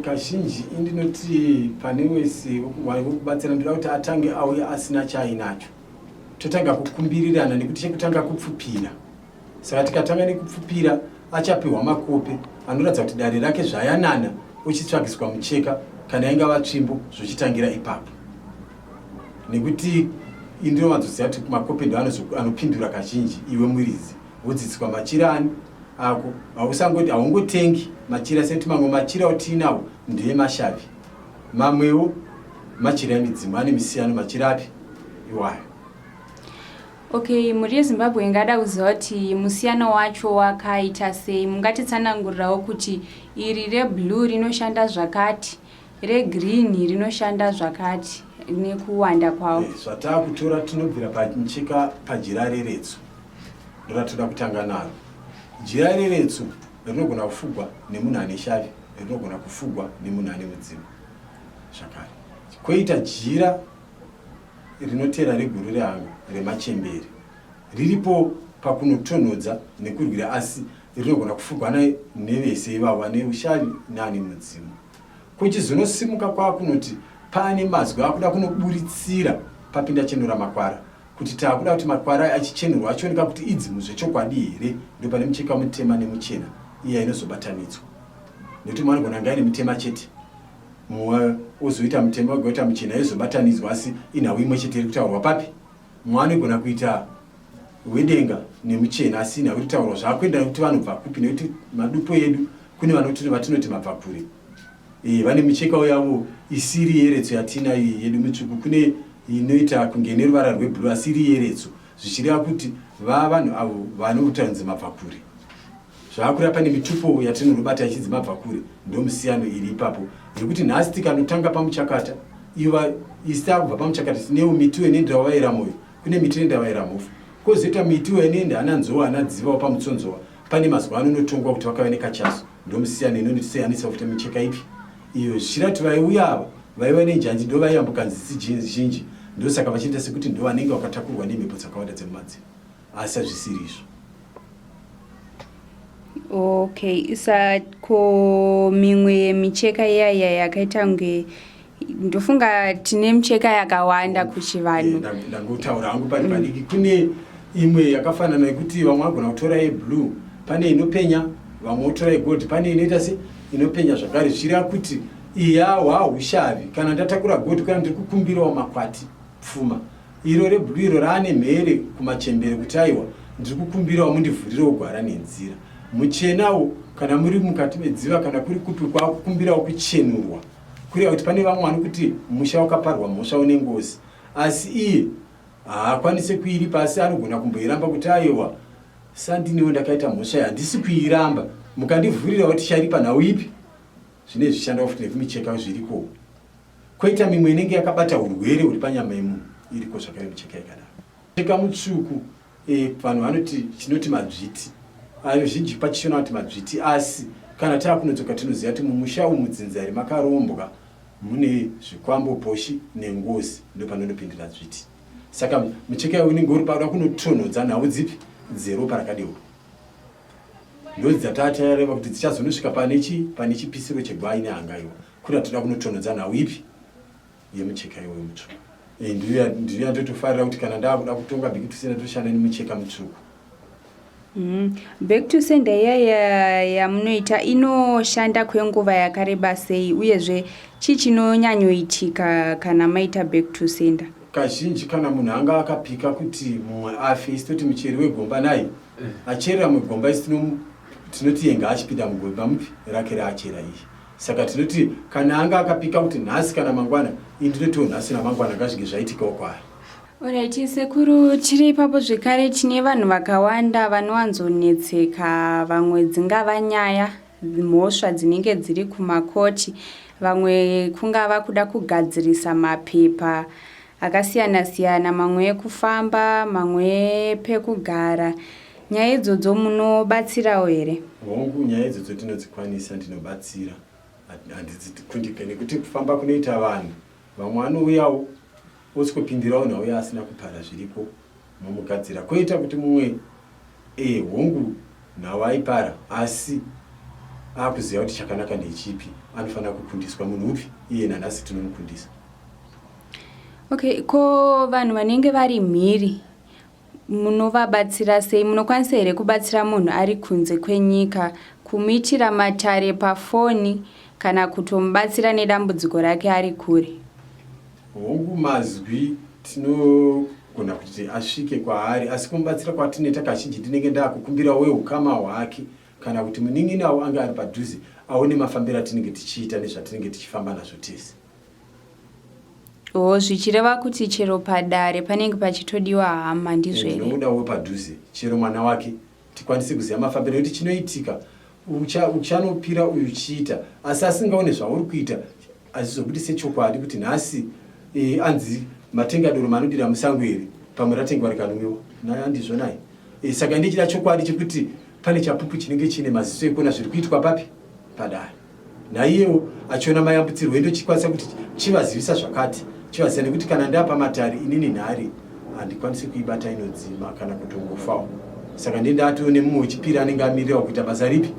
Kazhinji indinoti pane wese wekubatsira ndoda kuti atange auya asina chainacho, totanga kukumbirirana nekuti chekutanga kupfupira. Saka tikatanga nekupfupira achapiwa makope anoratidza kuti dare rake zvayanana, uchitsvagiswa mucheka kana ingava tsvimbo zvochitangira ipapo, nekuti indiro madzoziva kuti makope ndo anopindura kazhinji. Iwe murizi wodzidziswa machira ani ako, haungotengi machira sekuti mamwe machira otinawo ndeye mashavi, mamwewo machira emidzimu ane misiyano. Machira api iwayo? Okay, mhuri yeZimbabwe ingada kuziva kuti musiyano wacho wakaita sei. Mungatitsanangurirawo kuti iri reblue rinoshanda zvakati, regreen rinoshanda zvakati nekuwanda kwawo. Zvatakutora tinobvira pachika pajira reretso, ndotoda kutanga naro. Jira reretso rinogona kufugwa nemunhu ane shavi, rinogona kufugwa nemunhu ane mudzimu zvakare. Koita jira rinotera reguru rehanga remachembere, riripo pakunotonhodza nekurwira, asi rinogona kufugwa nevese ivavo vane ushavi neane mudzimu. Kuchizonosimuka kwakunoti pane mazwi akuda kunoburitsira papinda cheno ramakwara, kuti taakuda kuti makwara achichenurwa achioneka kuti idzimu zvechokwadi here, ndo pane mucheka mutema nemuchena iya inozobatanidzwa. Nekuti mwana gona ngaine mutema chete, mumwe ozoita mutema ogoita muchena yozobatanidzwa, asi inhau imwe chete iri kutaurwa papi. Mwana gona kuita wedenga nemuchena, asi inhau iri kutaurwa zvakuenda nekuti vanobva kupi, nekuti madupo edu kune vatinoti mabva kure. Vane micheka yavo isiri yeretso yatina yedu mitsvuku, kune inoita kunge neruvara rwebhuruu asi iri yeretso, zvichireva kuti vanhu avo vanoutaridza mabva kure. Zvakura pane mitupo yatinorobata ichidzi mabva kure, ndo musiyano iri ipapo, yekuti nhasi tikanotanga pamuchakata, isi takubva pamuchakata tinewo miti inoenda waira moyo, kune miti inoenda waira mofu, kozoita miti inoenda ananzowa anadzivawo pamutsonzowa, pane mazuva anonotongwa kuti vakava nekachaso, ndo musiyano inotiseyanisa kuti micheka ipi iyo. Zvichirati vaiuya ava vaiva nenjanji ndo vaiyambuka nzisi zhinji, ndo saka vachiita sekuti ndo vanenge vakatakurwa nemhepo dzakawanda dzemumadziva, asi hazvisiri izvo. Okay, ko mimwe micheka iyaya yakaita kunge, ndofunga tine micheka yakawanda kuchivanhu. Ndangotaura hangu pari padiki, kune imwe yakafanana nekuti vamwe vagona kutora yeblue, pane inopenya, vamwe votora yegold, pane inoita se inopenya zvakare, zvichireva kuti iya ushavi. Kana ndatakura gold kana ndiri kukumbirawo makwati pfuma, iro reblue iro raane mhere kumachembere kuti aiwa ndiri kukumbirawo mundivhurirewo gwara nenzira. Muchenawo kana muri mukati medziva kana kuri kupi kwakukumbirawo kuchenurwa, kureva kuti pane vamwe vanokuti musha wakaparwa mhosva unengozi, asi iye haakwanise kuiri pasi, anogona kumboiramba kuti aiwa sandinewo ndakaita mhosva yandisi kuiramba mukandivhurira kuti charipa nhau ipi zvine zvishanda futi nekumicheka zviriko koita mimwe inenge yakabata urwere huri panyama yemunhu iriko zvakare micheka yakadaro cheka mutsvuku vanhu vanoti chinoti madzviti azhinji pachishona kuti madzviti asi kana taakunodzoka tinoziva kuti mumusha umu dzinzari makarombwa mune zvikwambo poshi nengozi ndopanonopindira dzviti saka micheka yawo inenge uri pauda kunotonhodza nhau dzipi dzeropa rakadeuka ndodzatatareva kuti dzichazonosvika pane chipisiro chegwai nehangaiwa kuti toda kunotonhodza nhau ipi yemucheka iwo mutsvuku ndiyo yandotofarira kuti kana ndakuda kutonga back to sender toshanda nemucheka mutsvuku. Back to sender yaya yamunoita inoshanda kwenguva yakareba sei uyezve chichinonyanyoitika kana maita back to sender? Kazhinji kana munhu anga akapika kuti mumwe afe isitoti mucheri wegomba naye acherera mugomba isi tinoti yenga achipinda mugomba mupi rake raachera iyi saka tinoti kana anga akapika kuti nhasi kana mangwana indinotiwo nhasi namangwana ngazvige zvaitika kwaari. Alright, Sekuru, tiri ipapo zvekare tine vanhu vakawanda vanowanzonetseka, vamwe dzingava nyaya mhosva dzinenge dziri kumakoti, vamwe kungava kuda kugadzirisa mapepa akasiyana siyana, mamwe ekufamba, mamwe pekugara. Nyaya idzodzo munobatsirawo here? Hongu nyaya idzodzo tinodzikwanisa, ndinobatsira. Handizikundike nekuti kufamba kunoita vanhu. Vamwe vanouyawo osikopindirawo nauya asina kupara zviripo momugadzira. Koita kuti mumwe hongu nawo aipara asi akuziva kuti chakanaka ndechipi, anofanira kukundiswa. Munhu upi iye nanhasi tinomukundisa. Okay, ko vanhu vanenge vari mhiri munovabatsira sei? Munokwanisa here kubatsira munhu ari kunze kwenyika, kumuitira matare pafoni kana kutomubatsira nedambudziko rake ari kure? Hongu mazwi tinogona kuti asvike kwaari, asi kumubatsira kwatinoita kazhinji tinenge ndakukumbira weukama hwake kana kuti munin'inawo anga ari padhuze aone mafambiro atinenge tichiita nezvatinenge tichifamba nazvo tese. Zvichireva kuti chero padare panenge pachitodiwa hama, ndizvo here? Ndinodawo padhuze chero mwana wake tikwanise kuziva mafambiro kuti chinoitika uchanopira uyu chiita asi asingaone zvauri kuita azvizobudise chokwadi kuti nhasi anzi matengadoro manodira musango here pamwe ratengwa rikanwiwa naye andizvo naye. Saka ndichida chokwadi chekuti pane chapupu chinenge chine maziso ekuona zviri kuitwa papi padare, naiyewo achiona mayambutsirwo endochikwanisa kuti chivazivisa zvakati, chivaziva nekuti kana ndapa matari inini nhare handikwanisi kuibata inodzima kana kutongofawo. Saka ndendatoone mumwe wechipiri anenge amirira kuita basa ripi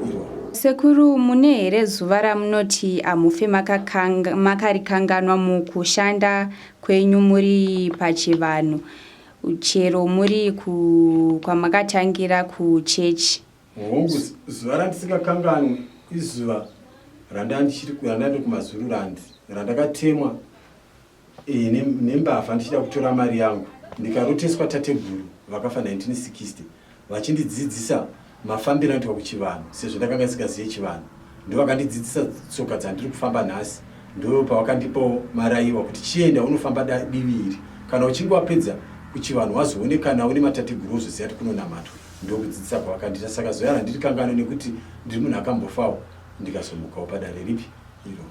iro. Sekuru, mune here zuva ramunoti hamufe makarikanganwa mukushanda kwenyu muri pachivanhu, chero muri kwamakatangira kuchechi? Hongu, zuva randisingakanganwi izuva randandiri kumazururandi randakatemwa nembavha ndichida kutora mari yangu ndikaroteswa tateguru vakafa 1960 vachindidzidzisa mafambiro anoitwa kuchivanhu, sezvo ndakanga singazive chivanhu. Ndovakandidzidzisa tsoka dzandiri kufamba nhasi, ndo pavakandipawo maraiwa kuti chienda unofamba divi iri, kana uchinge wapedza kuchivanhu wazoonekana une matateguru ozoziva kuti kunonamatwa, ndokudzidzisa kwavakandiita. Saka zuva randiri kangano nekuti ndiri munhu akambofawo ndikazomukawo padare ripi iro.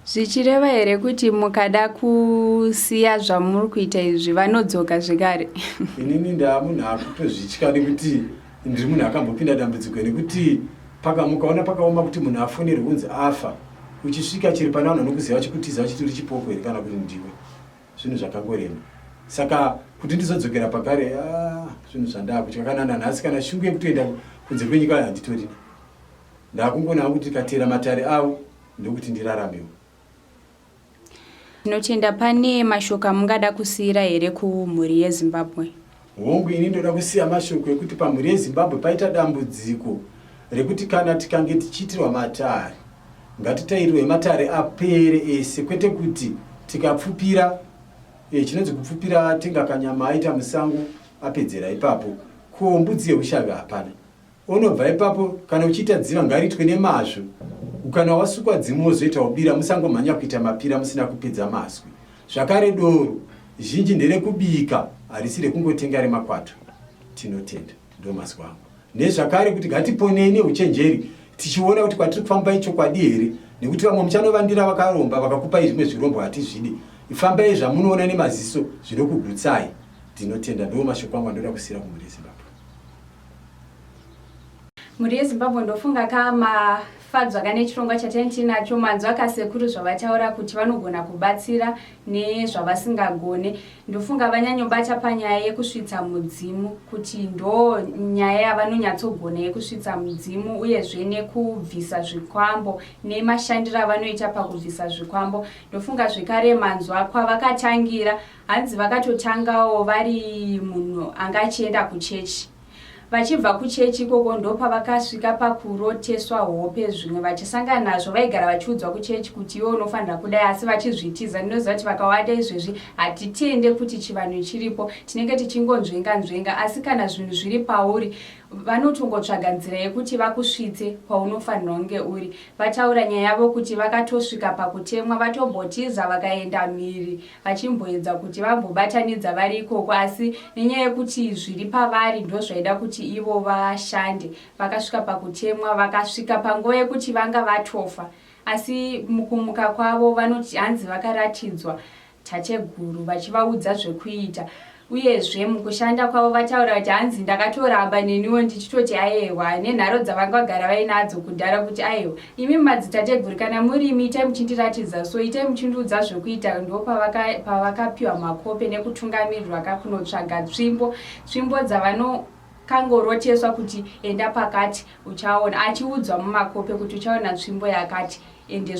Zvichireva here kuti mukada kusiya zvamuri kuita izvi vanodzoka zvekare? Inini ndaamunhu akutozvitya nekuti ndiri munhu akambopinda dambudziko nekuti mukaona pakaoma kuti munhu afonerwe kunzi afa, uchisvika chiri pane vanhu vanokuziva chikutiza chitori chipoko here kana kuti ndiwe, zvinhu zvakangorema. Saka kuti ndizodzokera pagare zvinhu zvandakutya. Kana nanhasi kana shungu yekutoenda kunze kwenyika handitorina, ndakungona kuti katera matare avo ndokuti ndiraramewo. Tinotenda pane mashoko amungada kusiyira here kumhuri yeZimbabwe? Hongu, ini ndoda kusiya mashoko ekuti pamhuri yeZimbabwe paita dambudziko rekuti kana tikange tichiitirwa matare ngatitairirwe matare apere ese, kwete kuti tikapfupira chinonzi kupfupira tenga kanyama aita musango apedzera ipapo, ko mbudzi yeushavi hapana. Unobva ipapo kana uchiita dziva ngariitwe nemazvo, kana wasukwa dzimwe wozoita ubira musangomhanya kuita mapira musina kupedza maswi. Zvakare doro zhinji nderekubika, harisi rekungotenga remakwato. tinotenda. Ndo mazwi angu. Nezvakare kuti ngatiponei uchenjeri tichiona kuti kwatiri kufamba ichokwadi here, nekuti vamwe muchanovandira vakaromba vakakupai zvimwe zvirombo hatizvidi. Ifambai zvamunoona nemaziso zvinokugutsai. Tinotenda. Ndo mashoko angu andoda kusiyira kumhuri yeZimbabwe. Mhuri yeZimbabwe ndofunga kamafadzwa kane chirongwa chatinacho, manzwa kasekuru zvavataura kuti vanogona kubatsira nezvavasingagone. Ndofunga vanyanyobata panyaya yekusvitsa mudzimu, kuti ndo nyaya yavanonyatsogona yekusvitsa mudzimu, uyezve nekubvisa zvikwambo nemashandiro avanoita pakubvisa zvikwambo. Ndofunga zvekare manzwa kwavakatangira, hanzi vakatotangawo vari munhu angachienda kuchechi. Vachibva kuchechi ikoko ndopa vakasvika pakuroteswa hope, zvimwe vachisangana nazvo vaigara vachiudzwa kuchechi kuti iwe unofanira kudai, asi vachizvitiza. Ndinoziva kuti vakawanda izvezvi hatitende kuti chivanhu chiripo, tinenge tichingonzvenga, asi kana zvinhu zviri pauri vanotongotsvaga nzira yekuti vakusvitse kwaunofanira kunge uri. Vataura nyaya yavo kuti vakatosvika pakutemwa, vatombotiza vakaenda mhiri vachimboedza kuti vambobatanidza vari ikoko, asi nenyaya yekuti zviri pavari ndo zvaida kuti ivo vashande. Vakasvika pakutemwa, vakasvika panguva yekuti vanga vatofa, asi mukumuka kwavo vanoti hanzi vakaratidzwa tateguru vachivaudza zvekuita. Uyezve mukushanda kwavo vataura kuti hanzi ndakatoramba neniwo ndichitoti aiwa nenharo dzavangagara vainadzo kudhara kuti aiwa imi madzitateguru kana murimi itai muchindiratidza, so itai muchindiudza zvekuita. Ndo pavakapiwa makope nekutungamirirwa kakunotsvaga tsvimbo dzavano kangoroteswa kuti enda pakati uchaona, achiudzwa mumakope kuti uchaona tsvimbo yakati, ende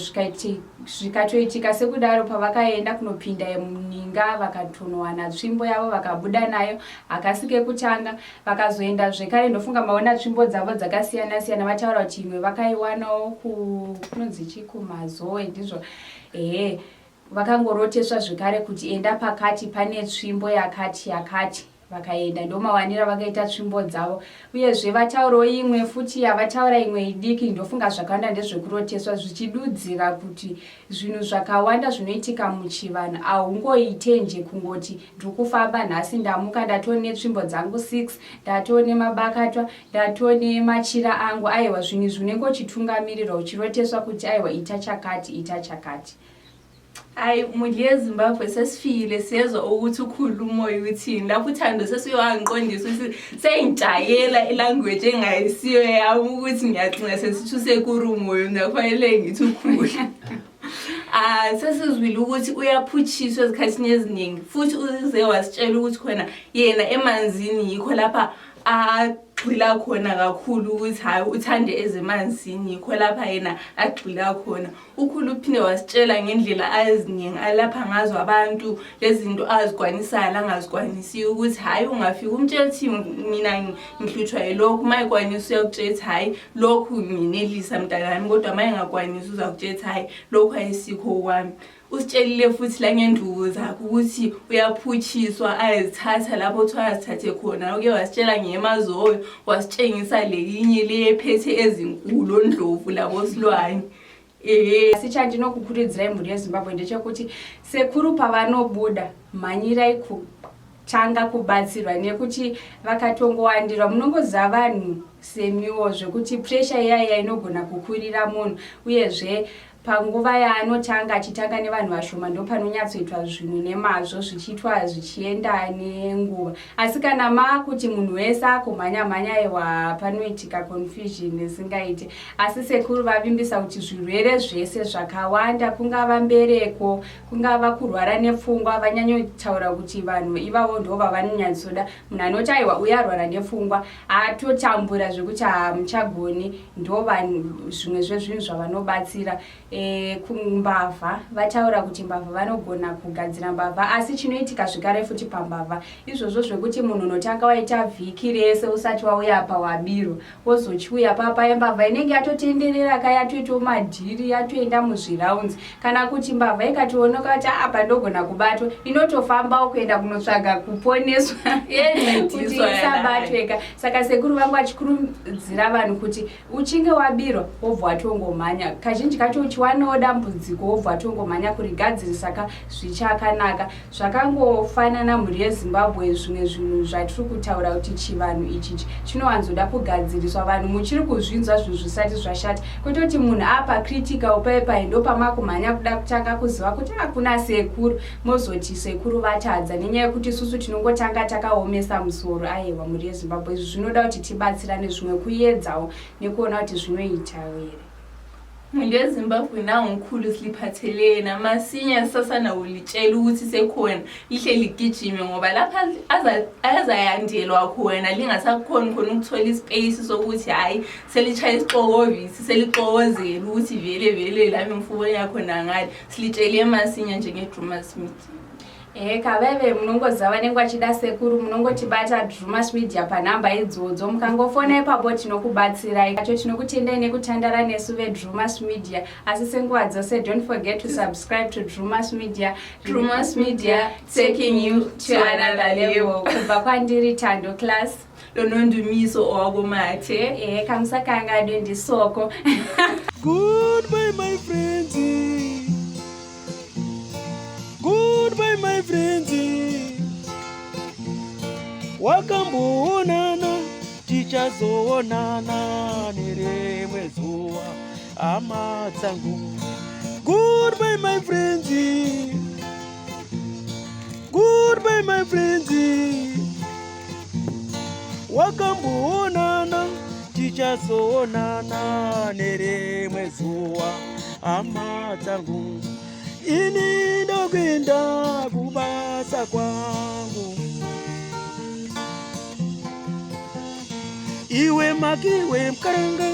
zvikatoitika sekudaro. Pavakaenda kunopinda muninga vakatonowana tsvimbo yavo vakabuda nayo akasike kutanga, vakazoenda zvekare. Ndofunga maona tsvimbo dzavo dzakasiyana siyana. Vataura kuti imwe vakaiwanawo kunonzi chikumazoe ndizvo, vakangoroteswa zvekare kuti enda pakati pane tsvimbo yakati vakaenda ndomawanira vakaita tsvimbo dzavo. Uyezve vataurawo imwe futi yavataura imwe idiki. Ndofunga zvakawanda ndezvekuroteswa, zvichidudzira kuti zvinhu zvakawanda zvinoitika muchivanhu haungoitenje kungoti ndikufamba nhasi ndamuka ndatone tsvimbo dzangu 6, ndatone mabakatwa, ndatone machira angu. Aiwa zvinhu zvinengochitungamirirwa uchiroteswa kuti aiwa ita chakati. Hayi mhuri yeZimbabwe sesifikile siyezwa ukuthi ukhulumoyo uthini. Lapho uthando sesiyowangiqondisa ukuthi seyintshayela ilanguage engayisiyo yami ukuthi ngiyagcina sesithi usekuru Moyo ngafanele ngithi ukhulu. Sesizwile ukuthi uyaphutshiswa ezikhathini eziningi, futhi uze wasitshela ukuthi khona yena emanzini yikho lapha agxila khona kakhulu, ukuthi hayi uthande ezemanzini yikho lapha yena agxila khona. Ukhulu uphinde wasitshela ngendlela aziningi alapha ngazo abantu, lezinto azikwanisayo langazikwanisiyo, ukuthi hayi ungafika umtshela ukuthi mina ngihlutshwa yilokhu, mayikwanisa uyakutshela hayi lokhu nginelisa mntakami, kodwa mayingakwanisa uzakutshela hayi lokhu ayisikho kwami. Usitshelile futhi la ngenduku zakhe ukuthi uyaphutshiswa ayezithatha lapho kuthiwa azithathe khona. Uke wasitshela ngemazoyo, wasitshengisa leyinye leyephethe ezinkulu ondlovu labo silwane. Sichandinokukurudzira imhuri yeZimbabwe ndechekuti sekuru pavanobuda manyirai kutanga kubatsirwa, nekuti vakatongowandirwa munongoziva vanhu semiwo zvekuti pressure iyaya inogona kukurira munhu. Uyezve panguva yaanotanga achitanga nevanhu vashoma ndo panonyatsoitwa zvinhu nemazvo zvichiitwa zvichienda nenguva. Asi kana makuti munhu wese akumhanya iwa panoitika confusion isingaite. Asi sekuru vavimbisa kuti zvirwere zvese zvakawanda, kungava mbereko, kungava kurwara nepfungwa, vanyanyotaura kuti vanhu ivavo ndo vavanonyatsoda. Munhu anoti aiwa uyarwara nepfungwa atotambura zvekuti hamuchagoni, ndo vanhu zvimwe zvezvinhu zvavanobatsira. Kumbavha vataura kuti mbavha vanogona kugadzira mbavha, asi chinoitika zvekare futi pambavha izvozvo zvekuti munhu unotanga waita vhiki rese usati wauya pa wabiro, wozochiuya papa mbavha inenge yatotenderera kaya yatoita madhiri yatoenda muzviraunzi. Kana kuti mbavha ikatoonoka kuti apa ndogona kubatwa, inotofambawo kuenda kunotsvaga kuponeswa kuti isabatweka. Saka sekuru vangu vachikurudzira vanhu kuti uchinge wabirwa wobva watongomhanya. Kazhinji kacho uchiwanawo dambudziko wobva tongomhanya kurigadzirisa zvichakanaka. Zvakangofanana mhuri yeZimbabwe, zvimwe zvinhu zvatiri kutaura kuti chivanhu ichi chinowanzoda kugadziriswa. Vanhu muchiri kuzvinzwa zvinhu zvisati zvashata, kutoti munhu apa critical paipai ndopamakumhanya kuda kutanga kuziva kuti hakuna sekuru, mozoti sekuru vatadza, nenyaya yekuti isusu tinongotanga takaomesa musoro. Aiwa mhuri yeZimbabwe, izvi zvinoda kuti tibatsirane, zvimwe kuedzawo nekuona kuti zvinoitawo here. Mhuri yeZimbabwe nangukhulu siliphathelene, amasinya sasana ulitshela ukuthi sekhona lihle ligijime ngoba lapha azayandelwa khona lingasakhona khona ukuthola ispace sokuthi hayi selitshaya isixokovisi selixokozela ukuthi vele lami mfowethu yakho nangale silitshele masinya njenge-Drewmas Media. Kaveve munongozava nengwa chida sekuru, munongotibata Drewmas Media panhamba idzodzo, mukangofona ipapo tinokubatsirai. Acho tinokutendai nekutandara nesu veDrewmas Media, asi senguva dzose don't forget to subscribe to Drewmas Media. Drewmas Media, taking you to another level. Kubva kwandiri Tando Class Lonondumiso owakomate kamusakanga ndendisoko. Goodbye my friends, goodbye my friends, wakamboonana tichazoonana nerimwe zuva hama dzangu. Goodbye my friends, goodbye my friends, wakamboonana tichazoonana nerimwe zuva hama dzangu. Ini ndokwenda kubasa kwangu, iwe makiwe mkaranga.